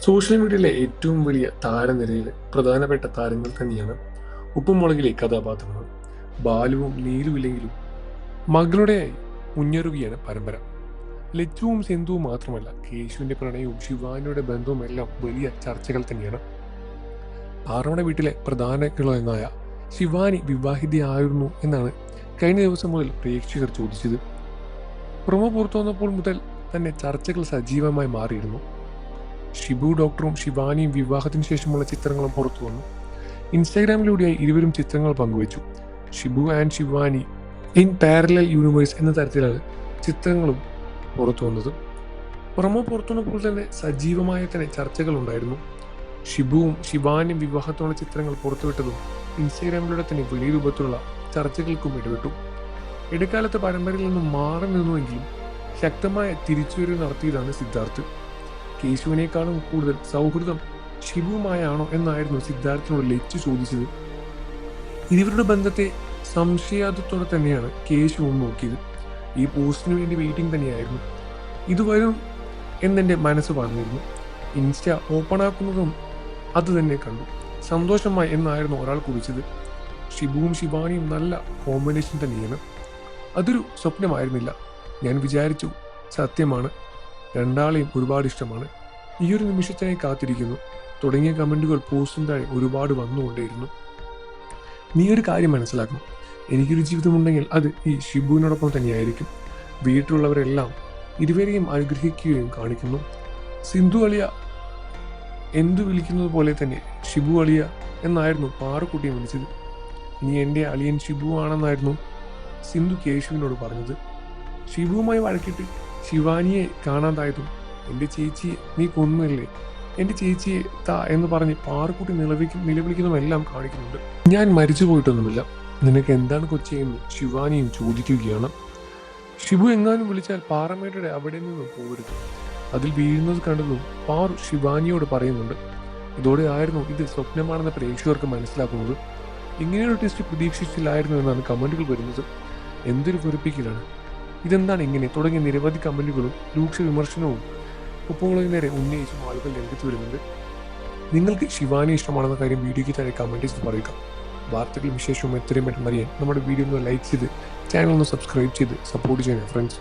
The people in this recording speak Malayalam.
സോഷ്യൽ മീഡിയയിലെ ഏറ്റവും വലിയ താരനിരയിലെ പ്രധാനപ്പെട്ട താരങ്ങൾ തന്നെയാണ് ഉപ്പുമുളകിലെ കഥാപാത്രങ്ങൾ. ബാലുവും നീലുവില്ലെങ്കിലും മകളുടെയായി മുന്നേറുകയാണ് പരമ്പര. ലച്ചുവും സിന്ധുവും മാത്രമല്ല, കേശുവിന്റെ പ്രണയവും ശിവാനിയുടെ ബന്ധവും എല്ലാം വലിയ ചർച്ചകൾ തന്നെയാണ്. പാറമട വീട്ടിലെ പ്രധാന കിളനായ ശിവാനി വിവാഹിതയായിരുന്നു എന്നാണ് കഴിഞ്ഞ ദിവസം മുതൽ പ്രേക്ഷകർ ചോദിച്ചത്. പ്രൊമോ പുറത്തു വന്നപ്പോൾ മുതൽ തന്നെ ചർച്ചകൾ സജീവമായി മാറിയിരുന്നു. ഷിബു ഡോക്ടറും ശിവാനിയും വിവാഹത്തിന് ശേഷമുള്ള ചിത്രങ്ങളും പുറത്തു വന്നു. ഇൻസ്റ്റാഗ്രാമിലൂടെയായി ഇരുവരും ചിത്രങ്ങൾ പങ്കുവച്ചു. Shibu and Shivani in parallel universe എന്ന തരത്തിലാണ് ചിത്രങ്ങളും പുറത്തു വന്നത്. പ്രൊമോ പുറത്തു വന്നപ്പോൾ തന്നെ സജീവമായ തന്നെ ചർച്ചകൾ ഉണ്ടായിരുന്നു. ഷിബുവും ശിവാനിയും വിവാഹത്തോടെ ചിത്രങ്ങൾ പുറത്തുവിട്ടതും ഇൻസ്റ്റാഗ്രാമിലൂടെ തന്നെ വലിയ രൂപത്തിലുള്ള ചർച്ചകൾക്കും ഇടപെട്ടു. ഇടക്കാലത്ത് പരമ്പരയിൽ നിന്നും മാറി നിന്നുവെങ്കിലും ശക്തമായ തിരിച്ചുവരവ് നടത്തിയതാണ് സിദ്ധാർത്ഥ്. കേശുവിനേക്കാളും കൂടുതൽ സൗഹൃദം ഷിബുവുമായാണോ എന്നായിരുന്നു സിദ്ധാർത്ഥിനോട് ലച്ചു ചോദിച്ചത്. ഇരുവരുടെ ബന്ധത്തെ സംശയാദത്തോടെ തന്നെയാണ് കേശുവും നോക്കിയത്. ഈ പോസ്റ്റിനു വേണ്ടി വെയിറ്റിംഗ് തന്നെയായിരുന്നു. ഇത് വരും എന്നെൻ്റെ മനസ്സ് പറഞ്ഞിരുന്നു. ഇൻസ്റ്റ ഓപ്പൺ ആക്കുന്നതും അത് തന്നെ കണ്ടു. സന്തോഷമായി എന്നായിരുന്നു ഒരാൾ കുറിച്ചത്. ഷിബുവും ശിവാനിയും നല്ല കോമ്പിനേഷൻ തന്നെയാണ്. അതൊരു സ്വപ്നമായിരുന്നില്ല. ഞാൻ വിചാരിച്ചു സത്യമാണ്. രണ്ടാളെയും ഒരുപാട് ഇഷ്ടമാണ്. ഈ ഒരു നിമിഷത്തിനായി കാത്തിരിക്കുന്നു തുടങ്ങിയ കമൻറ്റുകൾ പോസ്റ്റിന് താഴെ ഒരുപാട് വന്നുകൊണ്ടേയിരുന്നു. നീ ഒരു കാര്യം മനസ്സിലാക്കണം, എനിക്കൊരു ജീവിതമുണ്ടെങ്കിൽ അത് ഈ ഷിബുവിനോടൊപ്പം തന്നെയായിരിക്കും. വീട്ടിലുള്ളവരെല്ലാം ഇരുവരെയും അനുഗ്രഹിക്കുകയും കാണിക്കുന്നു. സിന്ധു അളിയ എന്തു വിളിക്കുന്നത് പോലെ തന്നെ ഷിബു അളിയ എന്നായിരുന്നു പാറക്കുട്ടിയെ വിളിച്ചത്. ഇനി എൻ്റെ അളിയൻ ഷിബു ആണെന്നായിരുന്നു സിന്ധു കേശുവിനോട് പറഞ്ഞത്. ഷിബുവുമായി വഴക്കിട്ട് ശിവാനിയെ കാണാതായതും എൻ്റെ ചേച്ചിയെ നീ കൊന്നല്ലേ, എൻ്റെ ചേച്ചിയെ താ എന്ന് പറഞ്ഞ് പാറക്കുട്ടി നിലവിളിക്കുന്നതുമെല്ലാം കാണിക്കുന്നുണ്ട്. ഞാൻ മരിച്ചു പോയിട്ടൊന്നുമില്ല, നിനക്ക് എന്താണ് കൊച്ചെന്ന് ശിവാനിയും ചോദിക്കുകയാണ്. ഷിബു എങ്ങാനും വിളിച്ചാൽ പാറമേട്ടയുടെ അവിടെ നിന്നും പോകരുത്, അതിൽ വീഴുന്നത് കണ്ടതും പാറു ശിവാനിയോട് പറയുന്നുണ്ട്. ഇതോടെ ആയിരുന്നു ഇത് സ്വപ്നമാണെന്ന പ്രേക്ഷകർക്ക് മനസ്സിലാക്കുന്നത്. ഇങ്ങനെയൊരു ടെസ്റ്റ് പ്രതീക്ഷിച്ചില്ലായിരുന്നു എന്നാണ് കമൻറ്റുകൾ വരുന്നത്. എന്തൊരു വെറുപ്പിക്കലാണ്, ഇതെന്താണ് ഇങ്ങനെ തുടങ്ങിയ നിരവധി കമൻറ്റുകളും രൂക്ഷ വിമർശനവും ഉപ്പുമുളകിന് നേരെ ഉന്നയിച്ചും ആളുകൾ രംഗത്ത് വരുന്നുണ്ട്. നിങ്ങൾക്ക് ശിവാനി ഇഷ്ടമാണെന്ന കാര്യം വീഡിയോയ്ക്ക് താഴെ കമൻറ്റ് ചെയ്ത് പറയുക. വാർത്തകളും വിശേഷവും എത്രയും പെട്ടെന്ന് അറിയാൻ നമ്മുടെ വീഡിയോ ഒന്ന് ലൈക്ക് ചെയ്ത് ചാനൽ ഒന്ന് സബ്സ്ക്രൈബ് ചെയ്ത് സപ്പോർട്ട് ചെയ്യണം ഫ്രണ്ട്സ്.